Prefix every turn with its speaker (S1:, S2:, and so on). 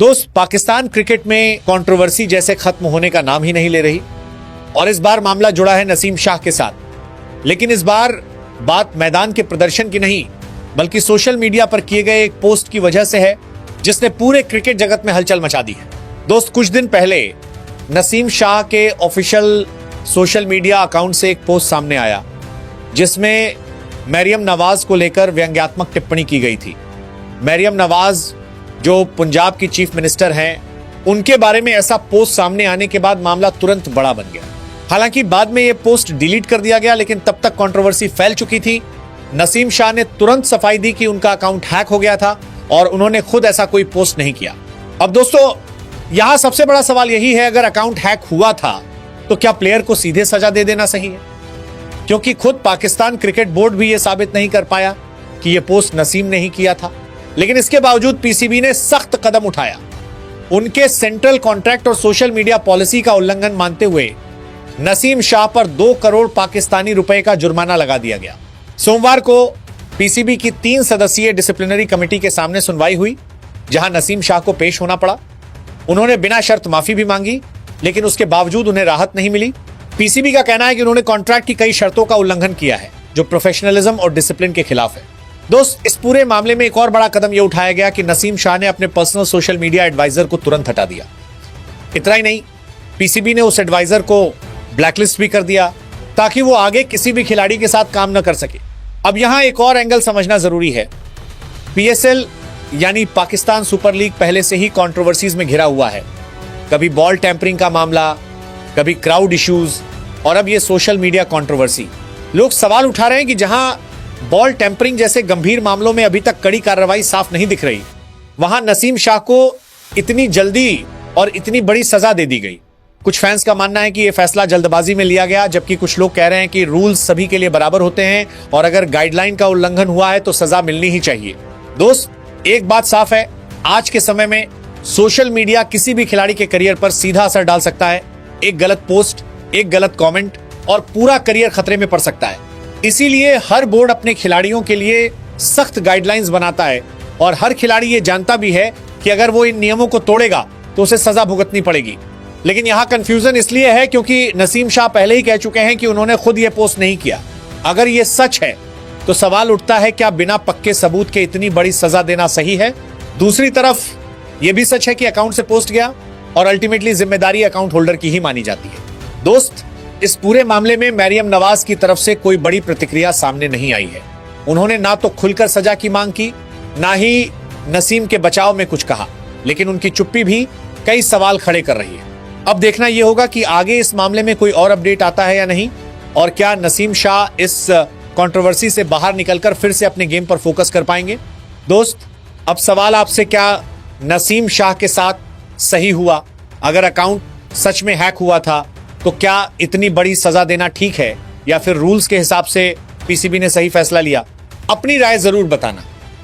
S1: दोस्त, पाकिस्तान क्रिकेट में कंट्रोवर्सी जैसे खत्म होने का नाम ही नहीं ले रही और इस बार मामला जुड़ा है नसीम शाह के साथ। लेकिन इस बार बात मैदान के प्रदर्शन की नहीं बल्कि सोशल मीडिया पर किए गए एक पोस्ट की वजह से है जिसने पूरे क्रिकेट जगत में हलचल मचा दी है। दोस्त, कुछ दिन पहले नसीम शाह के ऑफिशियल सोशल मीडिया अकाउंट से एक पोस्ट सामने आया जिसमें मरियम नवाज को लेकर व्यंग्यात्मक टिप्पणी की गई थी। मरियम नवाज जो पंजाब की चीफ मिनिस्टर हैं, उनके बारे में ऐसा पोस्ट सामने आने के बाद मामला तुरंत बड़ा बन गया। हालांकि बाद में यह पोस्ट डिलीट कर दिया गया, लेकिन तब तक कंट्रोवर्सी फैल चुकी थी। नसीम शाह ने तुरंत सफाई दी कि उनका अकाउंट हैक हो गया था और उन्होंने खुद ऐसा कोई पोस्ट नहीं किया। अब दोस्तों, यहां सबसे बड़ा सवाल यही है, अगर अकाउंट हैक हुआ था तो क्या प्लेयर को सीधे सजा दे देना सही है? क्योंकि खुद पाकिस्तान क्रिकेट बोर्ड भी यह साबित नहीं कर पाया कि यह पोस्ट नसीम ने ही किया था। लेकिन इसके बावजूद पीसीबी ने सख्त कदम उठाया। उनके सेंट्रल कॉन्ट्रैक्ट और सोशल मीडिया पॉलिसी का उल्लंघन मानते हुए नसीम शाह पर 2 करोड़ पाकिस्तानी रुपए का जुर्माना लगा दिया गया। सोमवार को पीसीबी की 3 सदस्यीय डिसिप्लिनरी कमेटी के सामने सुनवाई हुई, जहां नसीम शाह को पेश होना पड़ा। उन्होंने बिना शर्त माफी भी मांगी, लेकिन उसके बावजूद उन्हें राहत नहीं मिली। पीसीबी का कहना है कि उन्होंने कॉन्ट्रैक्ट की कई शर्तों का उल्लंघन किया है जो प्रोफेशनलिज्म और डिसिप्लिन के खिलाफ है। दोस्त, इस पूरे मामले में एक और बड़ा कदम यह उठाया गया कि नसीम शाह ने अपने पर्सनल सोशल मीडिया एडवाइजर को तुरंत हटा दिया। इतना ही नहीं, पीसीबी ने उस एडवाइजर को ब्लैकलिस्ट भी कर दिया ताकि वो आगे किसी भी खिलाड़ी के साथ काम न कर सके। अब यहां एक और एंगल समझना जरूरी है। पीएसएल यानी पाकिस्तान सुपर लीग पहले से ही कंट्रोवर्सीज में घिरा हुआ है। कभी बॉल टैंपरिंग का मामला, कभी क्राउड इश्यूज और अब ये सोशल मीडिया कंट्रोवर्सी। लोग सवाल उठा रहे हैं कि जहां बॉल टैंपरिंग जैसे गंभीर मामलों में अभी तक कड़ी कार्रवाई साफ नहीं दिख रही, वहां नसीम शाह को इतनी जल्दी और इतनी बड़ी सजा दे दी गई। कुछ फैंस का मानना है कि यह फैसला जल्दबाजी में लिया गया, जबकि कुछ लोग कह रहे हैं कि रूल्स सभी के लिए बराबर होते हैं और अगर गाइडलाइन का उल्लंघन हुआ है तो सजा मिलनी ही चाहिए। दोस्त, एक बात साफ है, आज के समय में सोशल मीडिया किसी भी खिलाड़ी के करियर पर सीधा असर डाल सकता है। एक गलत पोस्ट, एक गलत कमेंट और पूरा करियर खतरे में पड़ सकता है। इसीलिए हर बोर्ड अपने खिलाड़ियों के लिए सख्त गाइडलाइंस बनाता है और हर खिलाड़ी ये जानता भी है कि अगर वो इन नियमों को तोड़ेगा तो उसे सजा भुगतनी पड़ेगी। लेकिन यहां कंफ्यूजन इसलिए है क्योंकि नसीम शाह पहले ही कह चुके हैं कि उन्होंने खुद ये पोस्ट नहीं किया। अगर ये सच है तो सवाल उठता है, क्या बिना पक्के सबूत के इतनी बड़ी सजा देना सही है? दूसरी तरफ यह भी सच है कि अकाउंट से पोस्ट गया और अल्टीमेटली जिम्मेदारी अकाउंट होल्डर की ही मानी जाती है। दोस्त, इस पूरे मामले में मरियम नवाज की तरफ से कोई बड़ी प्रतिक्रिया सामने नहीं आई है। उन्होंने ना तो खुलकर सजा की मांग की, ना ही नसीम के बचाव में कुछ कहा, लेकिन उनकी चुप्पी भी कई सवाल खड़े कर रही है। अब देखना यह होगा कि आगे इस मामले में कोई और अपडेट आता है या नहीं, और क्या नसीम शाह इस कंट्रोवर्सी से बाहर निकलकर फिर से अपने गेम पर फोकस कर पाएंगे। दोस्त, अब सवाल आपसे, क्या नसीम शाह के साथ सही हुआ? अगर अकाउंट सच में हैक हुआ था तो क्या इतनी बड़ी सजा देना ठीक है या फिर रूल्स के हिसाब से पीसीबी ने सही फैसला लिया? अपनी राय जरूर बताना।